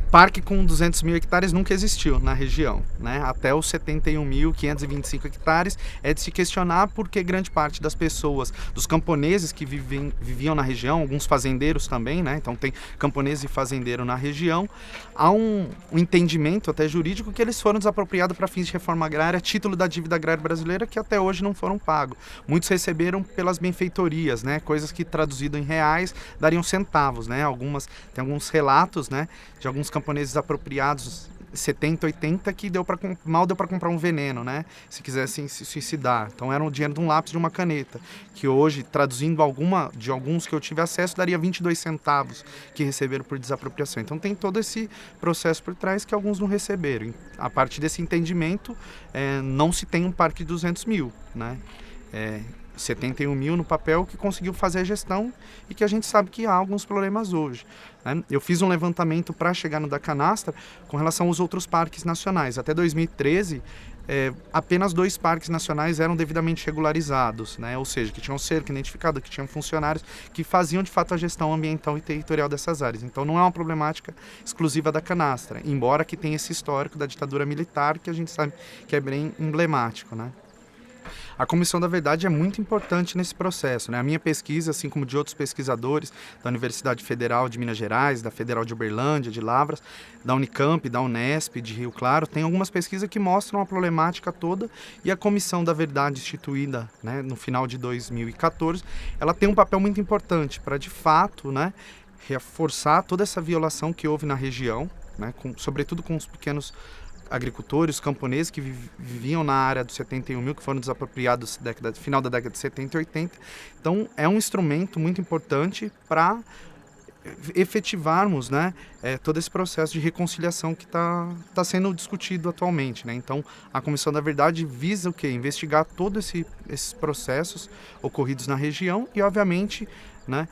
Parque com 200 mil hectares nunca existiu na região, né? Até os 71.525 hectares é de se questionar porque grande parte das pessoas, dos camponeses que viviam na região, alguns fazendeiros também, né? Então tem camponês e fazendeiro na região, há um entendimento até jurídico que eles foram desapropriados para fins de reforma agrária, título da dívida agrária brasileira que até hoje não foram pagos. Muitos receberam pelas benfeitorias, né? Coisas que traduzido em reais dariam centavos, né? Tem alguns relatos, né? De alguns camponeses apropriados 70, 80 que mal deu para comprar um veneno, né? Se quisessem se suicidar. Então era o dinheiro de um lápis, de uma caneta, que hoje, traduzindo de alguns que eu tive acesso, daria 22 centavos que receberam por desapropriação. Então tem todo esse processo por trás que alguns não receberam. A partir desse entendimento, não se tem um parque de 200 mil, né? 71 mil no papel que conseguiu fazer a gestão e que a gente sabe que há alguns problemas hoje, né? Eu fiz um levantamento para chegar no da Canastra com relação aos outros parques nacionais. Até 2013, apenas 2 parques nacionais eram devidamente regularizados, né? Ou seja, que tinham cerca identificada, que tinham funcionários que faziam de fato a gestão ambiental e territorial dessas áreas. Então não é uma problemática exclusiva da Canastra, embora que tenha esse histórico da ditadura militar que a gente sabe que é bem emblemático, né? A Comissão da Verdade é muito importante nesse processo, né? A minha pesquisa, assim como de outros pesquisadores da Universidade Federal de Minas Gerais, da Federal de Uberlândia, de Lavras, da Unicamp, da Unesp, de Rio Claro, tem algumas pesquisas que mostram a problemática toda e a Comissão da Verdade instituída, né, no final de 2014, ela tem um papel muito importante para, de fato, né, reforçar toda essa violação que houve na região, né, sobretudo com os pequenos agricultores, camponeses que viviam na área dos 71 mil, que foram desapropriados no final da década de 70 e 80. Então, é um instrumento muito importante para efetivarmos, né, todo esse processo de reconciliação que está sendo discutido atualmente, né? Então, a Comissão da Verdade visa o quê? Investigar todos esses processos ocorridos na região e, obviamente, né,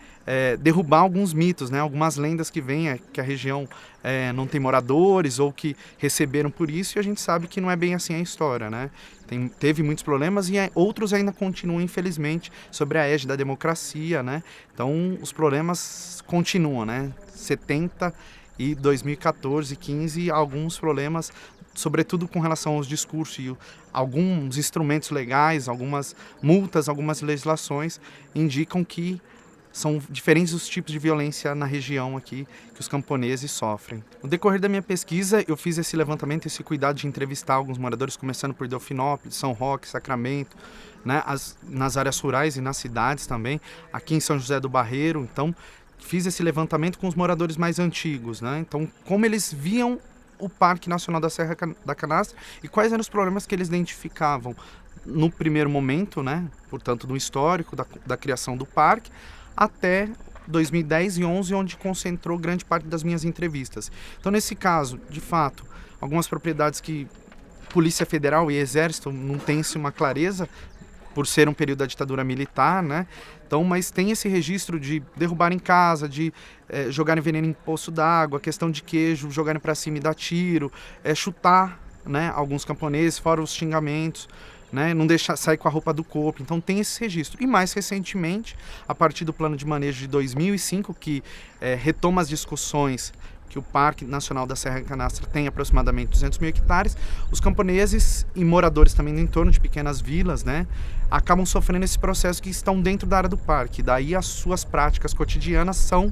derrubar alguns mitos, né, algumas lendas que vêm, que a região não tem moradores ou que receberam por isso, e a gente sabe que não é bem assim a história, né? Teve muitos problemas e outros ainda continuam, infelizmente, sobre a égide da democracia, né? Então, os problemas continuam, né? 70 e 2014, 15, alguns problemas, sobretudo com relação aos discursos e alguns instrumentos legais, algumas multas, algumas legislações indicam que são diferentes os tipos de violência na região aqui que os camponeses sofrem. No decorrer da minha pesquisa, eu fiz esse levantamento, esse cuidado de entrevistar alguns moradores, começando por Delfinópolis, São Roque, Sacramento, né, nas áreas rurais e nas cidades também, aqui em São José do Barreiro. Então, fiz esse levantamento com os moradores mais antigos, né? Então, como eles viam o Parque Nacional da Serra da Canastra e quais eram os problemas que eles identificavam no primeiro momento, né? Portanto, no histórico da criação do parque, até 2010 e 11, onde concentrou grande parte das minhas entrevistas. Então, nesse caso, de fato, algumas propriedades que Polícia Federal e Exército não têm uma clareza, por ser um período da ditadura militar, né? Então, mas tem esse registro de derrubar em casa, de jogarem veneno em poço d'água, questão de queijo, jogarem para cima e dar tiro, chutar, né, alguns camponeses, fora os xingamentos, né, não deixar sair com a roupa do corpo. Então tem esse registro. E mais recentemente, a partir do plano de manejo de 2005, que retoma as discussões que o Parque Nacional da Serra da Canastra tem aproximadamente 200 mil hectares, os camponeses e moradores também no entorno de pequenas vilas, né, acabam sofrendo esse processo que estão dentro da área do parque. Daí as suas práticas cotidianas são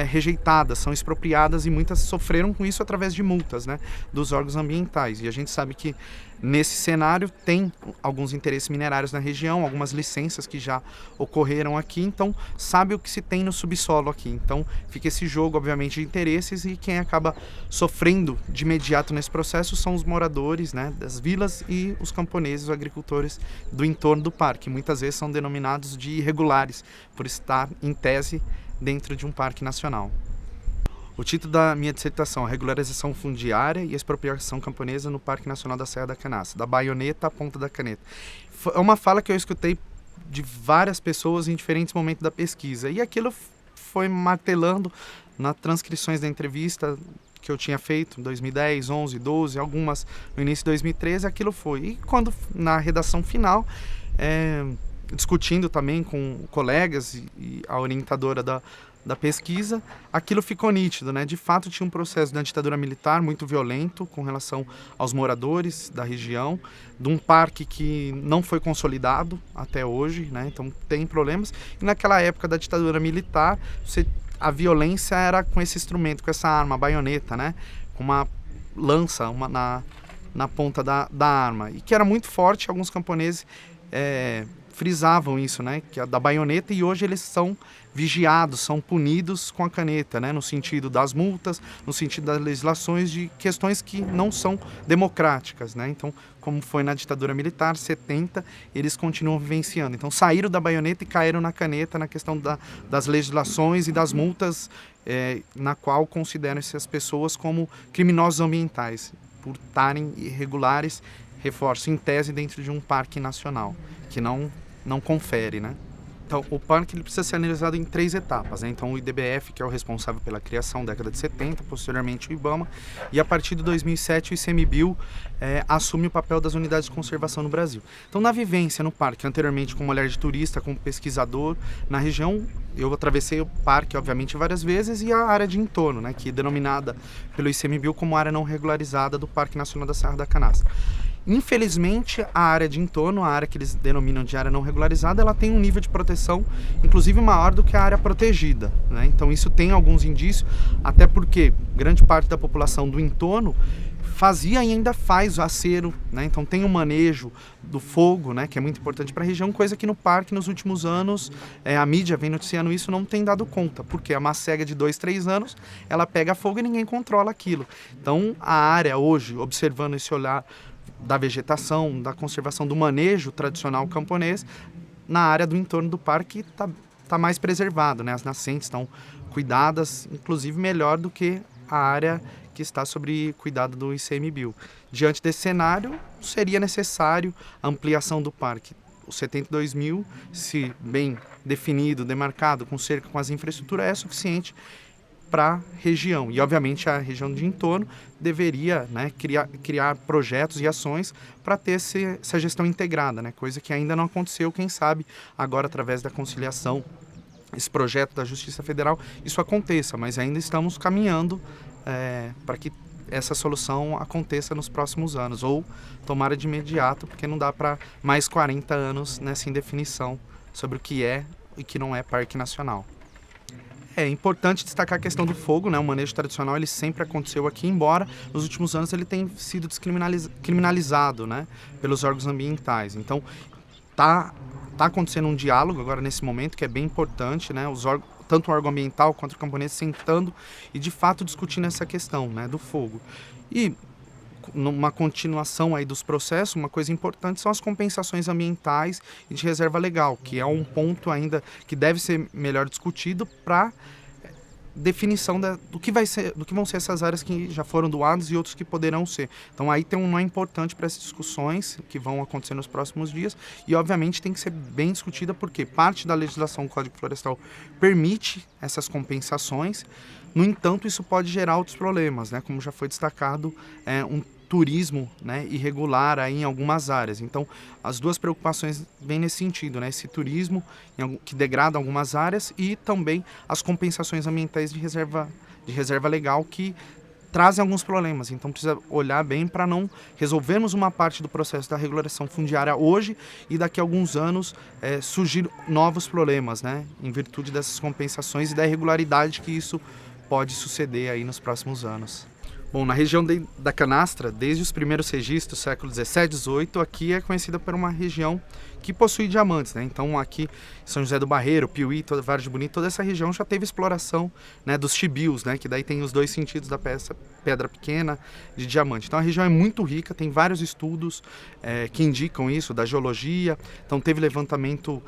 rejeitadas, são expropriadas e muitas sofreram com isso através de multas, né, dos órgãos ambientais. E a gente sabe que nesse cenário tem alguns interesses minerários na região, algumas licenças que já ocorreram aqui, então sabe o que se tem no subsolo aqui. Então fica esse jogo, obviamente, de interesses, e quem acaba sofrendo de imediato nesse processo são os moradores, né, das vilas e os camponeses, os agricultores do entorno do parque. Muitas vezes são denominados de irregulares por estar, em tese, dentro de um parque nacional. O título da minha dissertação é Regularização Fundiária e Expropriação Camponesa no Parque Nacional da Serra da Canastra, da baioneta à ponta da caneta. É uma fala que eu escutei de várias pessoas em diferentes momentos da pesquisa, e aquilo foi martelando nas transcrições da entrevista que eu tinha feito em 2010, 11, 12, algumas no início de 2013, aquilo foi. E quando, na redação final, discutindo também com colegas e a orientadora da pesquisa, aquilo ficou nítido, né? De fato, tinha um processo da ditadura militar muito violento com relação aos moradores da região, de um parque que não foi consolidado até hoje, né? Então tem problemas. E naquela época da ditadura militar, a violência era com esse instrumento, com essa arma, a baioneta, né? Com uma lança na ponta da arma, e que era muito forte. Alguns camponeses frisavam isso, né, que é da baioneta, e hoje eles são vigiados, são punidos com a caneta, né, no sentido das multas, no sentido das legislações de questões que não são democráticas, né. Então, como foi na ditadura militar, 70, eles continuam vivenciando. Então, saíram da baioneta e caíram na caneta na questão das legislações e das multas, na qual consideram essas pessoas como criminosos ambientais, por estarem irregulares, reforço, em tese, dentro de um parque nacional, que não confere, né? Então, o parque ele precisa ser analisado em 3 etapas, né? Então, o IDBF, que é o responsável pela criação, década de 70, posteriormente o IBAMA, e a partir de 2007 o ICMBio assume o papel das unidades de conservação no Brasil. Então, na vivência no parque, anteriormente como olhar de turista, como pesquisador na região, eu atravessei o parque, obviamente, várias vezes, e a área de entorno, né, que é denominada pelo ICMBio como área não regularizada do Parque Nacional da Serra da Canastra. Infelizmente, a área de entorno, a área que eles denominam de área não regularizada, ela tem um nível de proteção, inclusive maior do que a área protegida, né? Então isso tem alguns indícios, até porque grande parte da população do entorno fazia e ainda faz o acero, né? Então tem o manejo do fogo, né, que é muito importante para a região, coisa que no parque nos últimos anos, a mídia vem noticiando isso, não tem dado conta, porque a macega de 2, 3 anos, ela pega fogo e ninguém controla aquilo. Então a área hoje, observando esse olhar da vegetação, da conservação, do manejo tradicional camponês, na área do entorno do parque tá mais preservado, né? As nascentes estão cuidadas, inclusive melhor do que a área que está sob cuidado do ICMBio. Diante desse cenário, seria necessário a ampliação do parque. O 72.000, se bem definido, demarcado, com cerca, com as infraestruturas, é suficiente para a região. E, obviamente, a região de entorno deveria, né, criar projetos e ações para ter essa gestão integrada, né, coisa que ainda não aconteceu. Quem sabe agora, através da conciliação, esse projeto da Justiça Federal, isso aconteça, mas ainda estamos caminhando para que essa solução aconteça nos próximos anos, ou tomara de imediato, porque não dá para mais 40 anos nessa indefinição sobre o que é e que não é parque nacional. É importante destacar a questão do fogo, né? O manejo tradicional ele sempre aconteceu aqui, embora nos últimos anos ele tenha sido criminalizado, né, pelos órgãos ambientais. Então, tá acontecendo um diálogo agora nesse momento que é bem importante, né? Tanto o órgão ambiental quanto o camponês sentando e de fato discutindo essa questão, né, do fogo. E numa continuação aí dos processos, uma coisa importante são as compensações ambientais e de reserva legal, que é um ponto ainda que deve ser melhor discutido para definição do que vão ser essas áreas que já foram doadas e outros que poderão ser. Então aí tem um nó importante para essas discussões que vão acontecer nos próximos dias e obviamente tem que ser bem discutida porque parte da legislação do Código Florestal permite essas compensações. No entanto, isso pode gerar outros problemas, né? Como já foi destacado, um turismo, né, irregular aí em algumas áreas. Então, as duas preocupações vêm nesse sentido, né? Esse turismo que degrada algumas áreas e também as compensações ambientais de reserva legal que trazem alguns problemas. Então, precisa olhar bem para não resolvermos uma parte do processo da regulação fundiária hoje e daqui a alguns anos surgir novos problemas, né? Em virtude dessas compensações e da irregularidade que isso pode suceder aí nos próximos anos. Bom, na região da Canastra, desde os primeiros registros, século 17, 18, aqui é conhecida por uma região que possui diamantes, né? Então aqui São José do Barreiro, Piuí, Vargem Bonita, toda essa região já teve exploração, né, dos chibios, né, que daí tem os dois sentidos da pedra pequena de diamante. Então a região é muito rica, tem vários estudos que indicam isso, da geologia. Então teve levantamento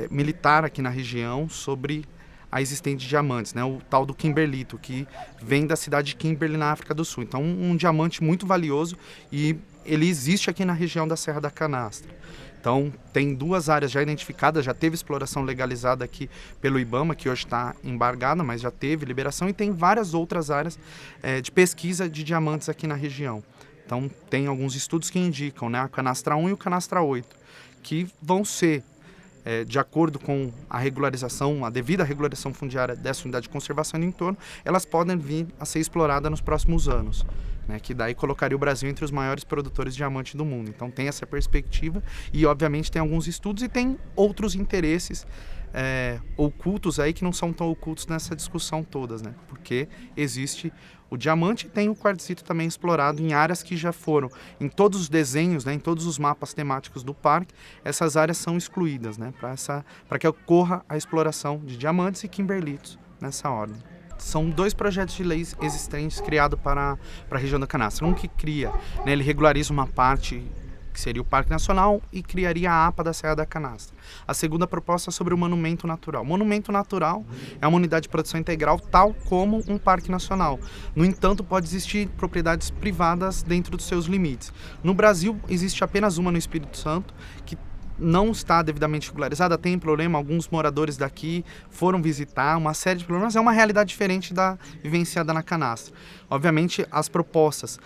militar aqui na região sobre a existência de diamantes, né? O tal do Kimberlito, que vem da cidade de Kimberley, na África do Sul. Então, um diamante muito valioso e ele existe aqui na região da Serra da Canastra. Então, tem 2 áreas já identificadas, já teve exploração legalizada aqui pelo IBAMA, que hoje está embargada, mas já teve liberação, e tem várias outras áreas de pesquisa de diamantes aqui na região. Então, tem alguns estudos que indicam, né, a Canastra 1 e o Canastra 8, que vão ser de acordo com a regularização, a devida regularização fundiária dessa unidade de conservação no entorno, elas podem vir a ser exploradas nos próximos anos, né, que daí colocaria o Brasil entre os maiores produtores de diamante do mundo. Então tem essa perspectiva e, obviamente, tem alguns estudos e tem outros interesses ocultos aí que não são tão ocultos nessa discussão todas, né, porque existe o diamante e tem o quartzito também explorado em áreas que já foram, em todos os desenhos, né, em todos os mapas temáticos do parque, essas áreas são excluídas, né, para que ocorra a exploração de diamantes e kimberlitos nessa ordem. São 2 projetos de leis existentes criados para a região da Canastra. Um que cria, né, ele regulariza uma parte que seria o Parque Nacional e criaria a APA da Serra da Canastra. A segunda proposta é sobre o Monumento Natural. O Monumento Natural é uma unidade de produção integral tal como um Parque Nacional. No entanto, pode existir propriedades privadas dentro dos seus limites. No Brasil, existe apenas uma no Espírito Santo, que não está devidamente regularizada, tem problema, alguns moradores daqui foram visitar, uma série de problemas, é uma realidade diferente da vivenciada na Canastra. Obviamente, as propostas,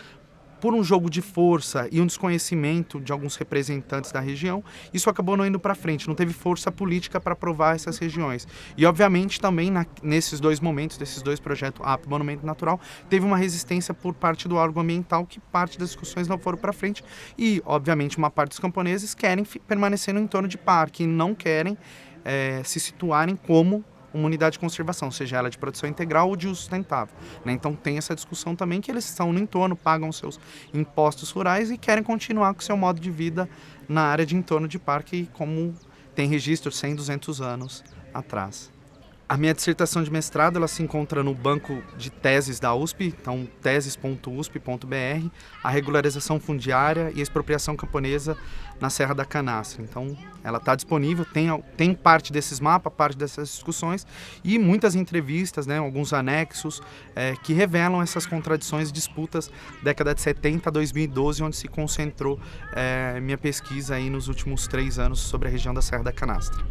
por um jogo de força e um desconhecimento de alguns representantes da região, isso acabou não indo para frente, não teve força política para aprovar essas regiões. E, obviamente, também nesses 2 momentos, desses 2 projetos, APA e Monumento Natural, teve uma resistência por parte do órgão ambiental, que parte das discussões não foram para frente. E, obviamente, uma parte dos camponeses querem permanecer no entorno de parque e não querem se situarem como uma unidade de conservação, seja ela de produção integral ou de uso sustentável, né? Então tem essa discussão também que eles estão no entorno, pagam seus impostos rurais e querem continuar com seu modo de vida na área de entorno de parque, como tem registro 100, 200 anos atrás. A minha dissertação de mestrado ela se encontra no banco de teses da USP, então teses.usp.br, a regularização fundiária e a expropriação camponesa na Serra da Canastra. Então ela está disponível, tem parte desses mapas, parte dessas discussões e muitas entrevistas, né, alguns anexos que revelam essas contradições e disputas década de 70 a 2012, onde se concentrou minha pesquisa aí nos últimos 3 anos sobre a região da Serra da Canastra.